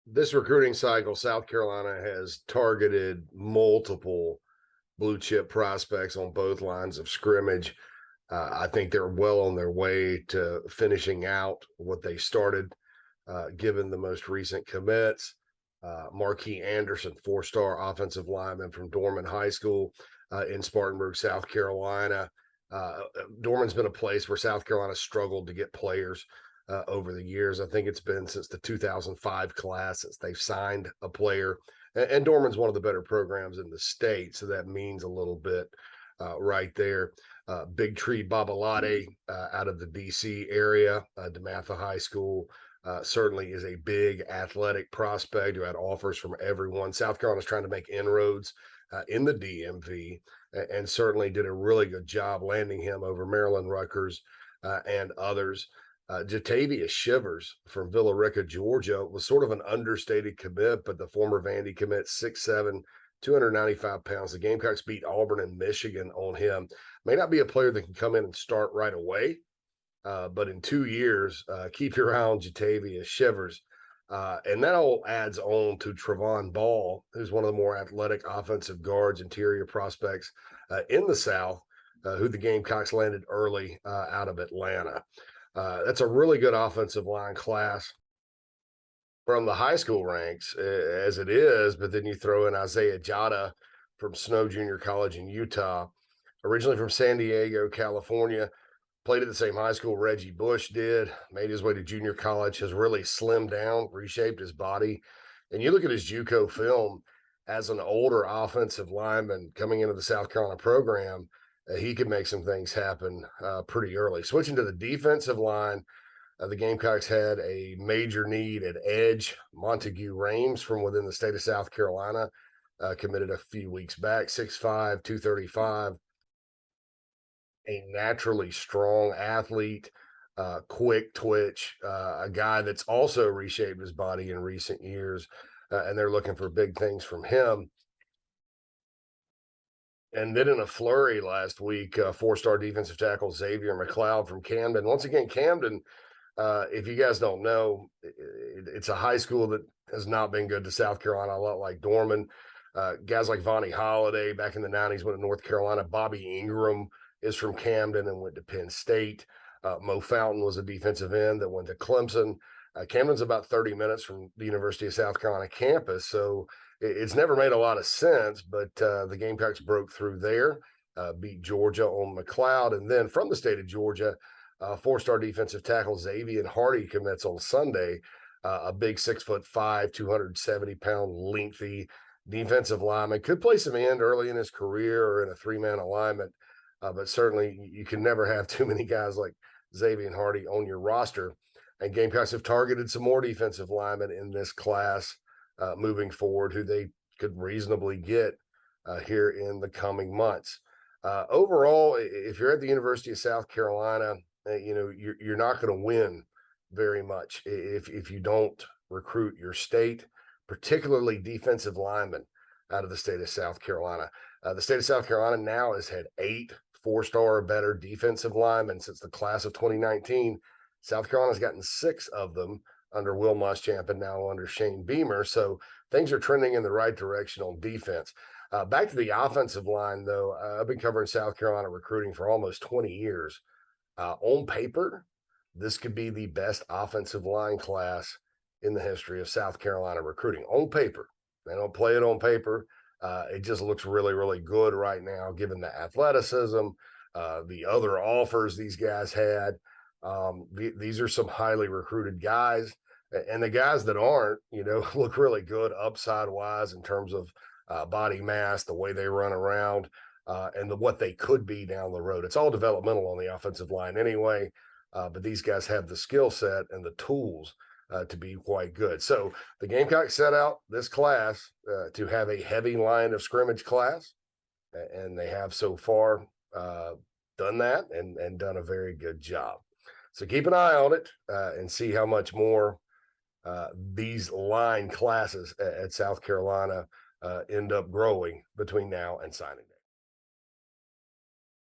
This recruiting cycle, South Carolina has targeted multiple blue chip prospects on both lines of scrimmage. I think they're well on their way to finishing out what they started, given the most recent commits. Marquis Anderson, four-star offensive lineman from Dorman High School in Spartanburg, South Carolina. Dorman's been a place where South Carolina struggled to get players over the years. I think it's been since the 2005 class since they've signed a player. And Dorman's one of the better programs in the state, so that means a little bit right there. Big Tree Babalade out of the DC area, DeMatha High School, certainly is a big athletic prospect who had offers from everyone. South Carolina's trying to make inroads in the DMV and certainly did a really good job landing him over Maryland, Rutgers, and others. Jatavia Shivers from Villa Rica, Georgia, was sort of an understated commit, but the former Vandy commit, 6'7", 295 pounds. The Gamecocks beat Auburn and Michigan on him. May not be a player that can come in and start right away, but in 2 years, keep your eye on Jatavia Shivers. And that all adds on to Trevon Ball, who's one of the more athletic offensive guards, interior prospects in the South, who the Gamecocks landed early out of Atlanta. That's a really good offensive line class from the high school ranks as it is, but then you throw in Isaiah Jada from Snow Junior College in Utah, originally from San Diego, California, played at the same high school Reggie Bush did, made his way to junior college, has really slimmed down, reshaped his body. And you look at his JUCO film as an older offensive lineman coming into the South Carolina program, he could make some things happen pretty early. Switching to the defensive line, the Gamecocks had a major need at edge. Montague Reims from within the state of South Carolina committed a few weeks back, 6'5", 235, a naturally strong athlete, quick twitch, a guy that's also reshaped his body in recent years, and they're looking for big things from him. And then in a flurry last week, four-star defensive tackle Xavier McLeod from Camden. Once again, Camden, if you guys don't know, it's a high school that has not been good to South Carolina, a lot like Dorman. Guys like Vonnie Holiday back in the 90s went to North Carolina. Bobby Ingram is from Camden and went to Penn State. Mo Fountain was a defensive end that went to Clemson. Camden's about 30 minutes from the University of South Carolina campus, so it's never made a lot of sense, but the Gamecocks broke through there, beat Georgia on McLeod, and then from the state of Georgia, four-star defensive tackle Xavier Hardy commits on Sunday, a big 6'5", 270-pound lengthy defensive lineman. Could play some end early in his career or in a three-man alignment, but certainly you can never have too many guys like Xavier Hardy on your roster. And Gamecocks have targeted some more defensive linemen in this class moving forward, who they could reasonably get here in the coming months. Overall, if you're at the University of South Carolina, you're not going to win very much if you don't recruit your state, particularly defensive linemen out of the state of South Carolina. The state of South Carolina now has had 8 four-star or better defensive linemen since the class of 2019. South Carolina's gotten 6 of them under Will Muschamp and now under Shane Beamer. So things are trending in the right direction on defense. Back to the offensive line, though, I've been covering South Carolina recruiting for almost 20 years. On paper, this could be the best offensive line class in the history of South Carolina recruiting. On paper. They don't play it on paper. It just looks really, really good right now, given the athleticism, the other offers these guys had. These are some highly recruited guys, and the guys that aren't, look really good upside wise in terms of body mass, the way they run around, and what they could be down the road. It's all developmental on the offensive line anyway, but these guys have the skill set and the tools to be quite good. So the Gamecocks set out this class to have a heavy line of scrimmage class, and they have so far done that and done a very good job. So keep an eye on it and see how much more these line classes at South Carolina end up growing between now and signing day.